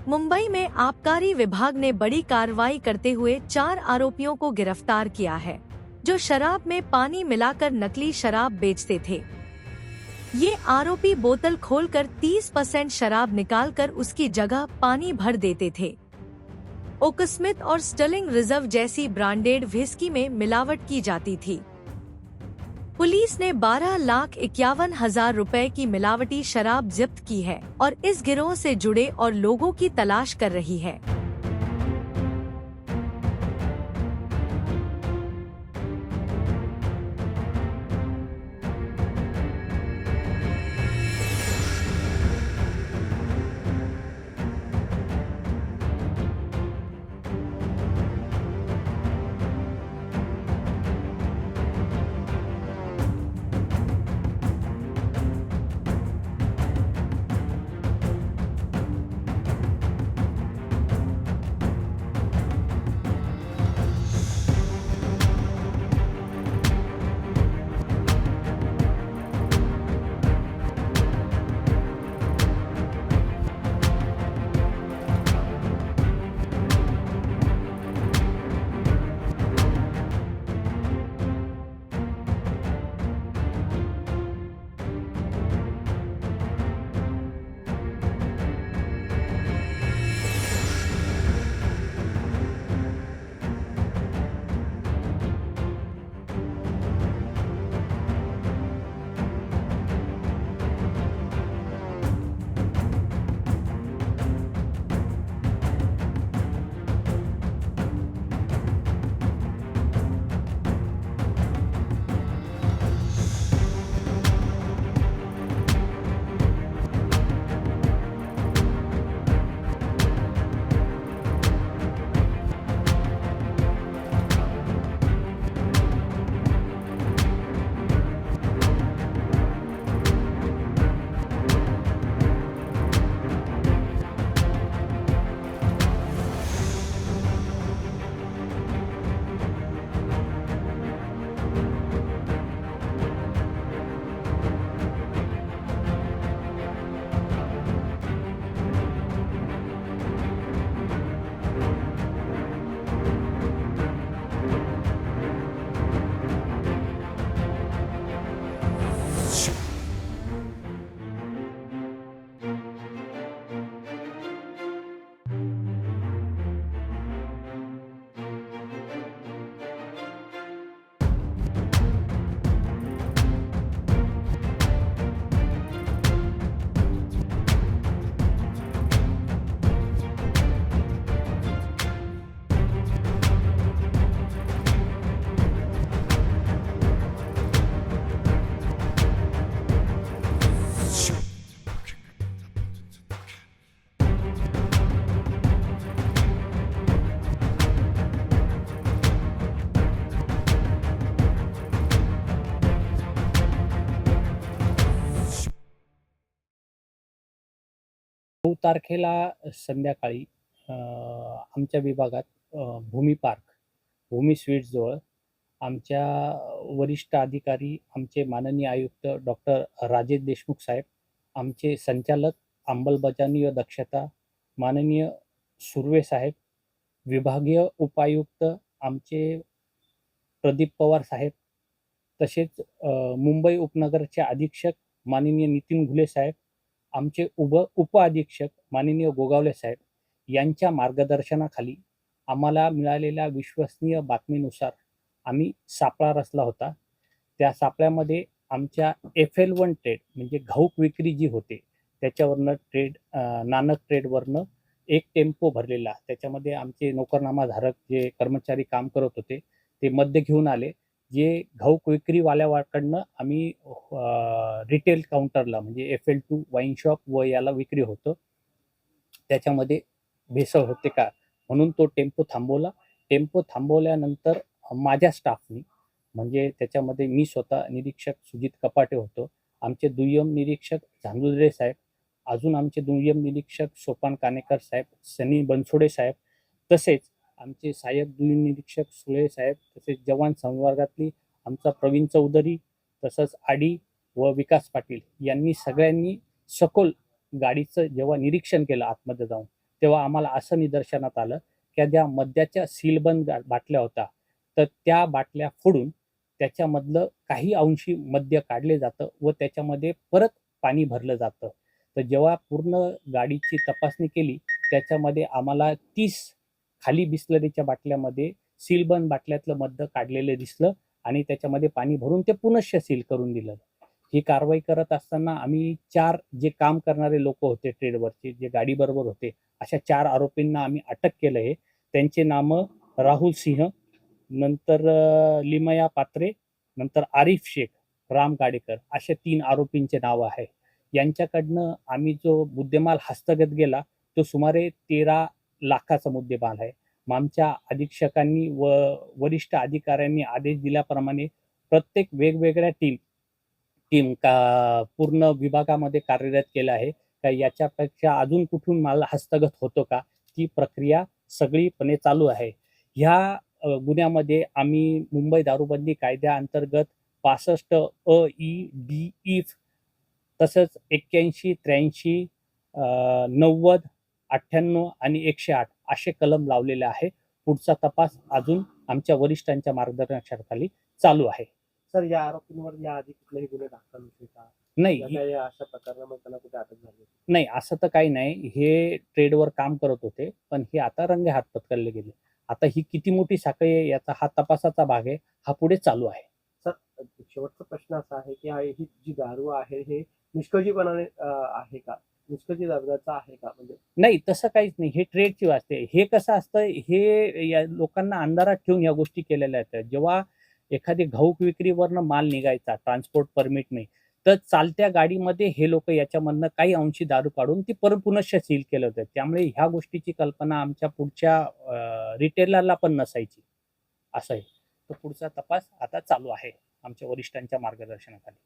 मुंबई में आबकारी विभाग ने बड़ी कार्रवाई करते हुए 4 आरोपियों को गिरफ्तार किया है, जो शराब में पानी मिलाकर नकली शराब बेचते थे। ये आरोपी बोतल खोलकर 30% शराब निकालकर उसकी जगह पानी भर देते थे। ओकस्मिथ और स्टर्लिंग रिजर्व जैसी ब्रांडेड व्हिस्की में मिलावट की जाती थी। पुलिस ने 12,51,000 रुपए की मिलावटी शराब जब्त की है और इस गिरोह से जुड़े और लोगों की तलाश कर रही है। तारखेला संध्याकाळी आमच्या विभागात भूमी पार्क, भूमी स्वीट्सजवळ आमच्या वरिष्ठ अधिकारी, आमचे माननीय आयुक्त डॉक्टर राजेश देशमुख साहेब, आमचे संचालक अंमलबजावणी व दक्षता माननीय सुर्वे साहेब, विभागीय उपायुक्त आमचे प्रदीप पवार साहेब, तसेच मुंबई उपनगरचे अधीक्षक माननीय नितीन घुले साहेब, आमचे उप अधीक्षक माननीय गोगावले साहेब यांच्या मार्गदर्शनाखाली आम्हाला मिळालेल्या विश्वसनीय बातमीनुसार आम्ही सापळा रचला होता. त्या सापळ्यामध्ये आमच्या FL1 ट्रेड म्हणजे घाऊक विक्री जी होते त्याच्यावरनं नानक ट्रेडवरनं एक टेम्पो भरलेला, त्याच्यामध्ये आमचे नोकरनामाधारक जे कर्मचारी काम करत होते ते मद्य घेऊन आले. जे घाऊक विक्रीवाल्याकडनं आम्ही रिटेल काउंटरला म्हणजे FL2 वाईन शॉप व याला विक्री होतं, त्याच्यामध्ये भेसळ होते का म्हणून तो टेम्पो थांबवला. टेम्पो थांबवल्यानंतर माझ्या स्टाफनी म्हणजे त्याच्यामध्ये मी स्वतः निरीक्षक सुजित कपाटे होतो, आमचे दुय्यम निरीक्षक झांजुर्डे साहेब, अजून आमचे दुय्यम निरीक्षक सोपान कानेकर साहेब, सनी बनसोडे साहेब, तसेच आमचे सहाय्यक दुय्यम निरीक्षक सुळे साहेब, तसेच जवान संवर्गातली आमचा प्रवीण चौधरी, तसंच आडी व विकास पाटील यांनी सगळ्यांनी सखोल गाडीचं जेव्हा निरीक्षण केलं आतमध्ये जाऊन, तेव्हा आम्हाला असं निदर्शनात आलं की ज्या मद्याच्या सीलबंद बाटल्या होत्या, तर त्या बाटल्या फोडून त्याच्यामधलं काही अंशी मद्य काढले जातं व त्याच्यामध्ये परत पाणी भरलं जातं. तर जेव्हा पूर्ण गाडीची तपासणी केली, त्याच्यामध्ये आम्हाला 30 खाली बिसलरीच्या बाटल्यामध्ये सीलबंद बाटल्यातलं मद्य काढलेलं दिसलं आणि त्याच्यामध्ये पाणी भरून ते पुनश्च सील करून दिलं. ही कारवाई करत असताना आम्ही 4 जे काम करणारे लोकं होते ट्रेडवरचे, जे गाडीबरोबर होते, अशा 4 आरोपींना आम्ही अटक केलं आहे. त्यांची नामं राहुल सिंह, नंतर लिमया पात्रे, नंतर आरिफ शेख, राम गाडेकर अशा 3 आरोपींचे नाव आहे. यांच्याकडनं आम्ही जो मुद्देमाल हस्तगत केला, तो सुमारे 13 लाखाचा मुद्देमाल आहे. मग आमच्या अधीक्षकांनी व वरिष्ठ अधिकाऱ्यांनी आदेश दिल्याप्रमाणे प्रत्येक वेगवेगळ्या टीम का पूर्ण विभागामध्ये कार्यरत केलं आहे. का याच्यापेक्षा अजून कुठून माल हस्तगत होतो का? ती प्रक्रिया सगळीपणे चालू आहे. ह्या गुन्ह्यामध्ये आम्ही मुंबई दारूबंदी कायद्याअंतर्गत 65 ई तसंच 81, 83, 90, 98 आणि 108 असे कलम लावलेले आहे. पुढचा तपास अजून आमच्या वरिष्ठांच्या मार्गदर्शनाखाली चालू आहे. सर, या आरोपींवर याआधी कुठलेही गुन्हे दाखल होते का? नाही, या अशा प्रकरणामध्ये त्यांना कुठे अटक झाली होती? नाही असं तर काही नाही. हे ट्रेडवर काम करत होते, पण हे आता रंगेहात पकडले गेले. आता ही किती मोठी साखळी आहे याचा हा तपासाचा भाग आहे. हा पुढे चालू आहे. सर, शेवटचा प्रश्न असा आहे की ही जी दारू आहे हे निष्काळजीपणाने आहे का? निष्काळजी दर्जाचा आहे का? म्हणजे नाही तसं काहीच नाही. हे ट्रेडची वाचते. हे कसं असतं, हे या लोकांना अंधारात ठेवून या गोष्टी केलेल्या आहेत. जेव्हा एखादी घाऊक विक्रीवरनं माल निघायचा, ट्रान्सपोर्ट परमिट नाही, तर चालत्या गाडीमध्ये हे लोकं याच्यामधनं काही अंशी दारू काढून ती पुनश्च सील केलं होतं. त्यामुळे ह्या गोष्टीची कल्पना आमच्या पुढच्या रिटेलरला पण नसायची. असं आहे. तर पुढचा तपास आता चालू आहे आमच्या वरिष्ठांच्या मार्गदर्शनाखाली.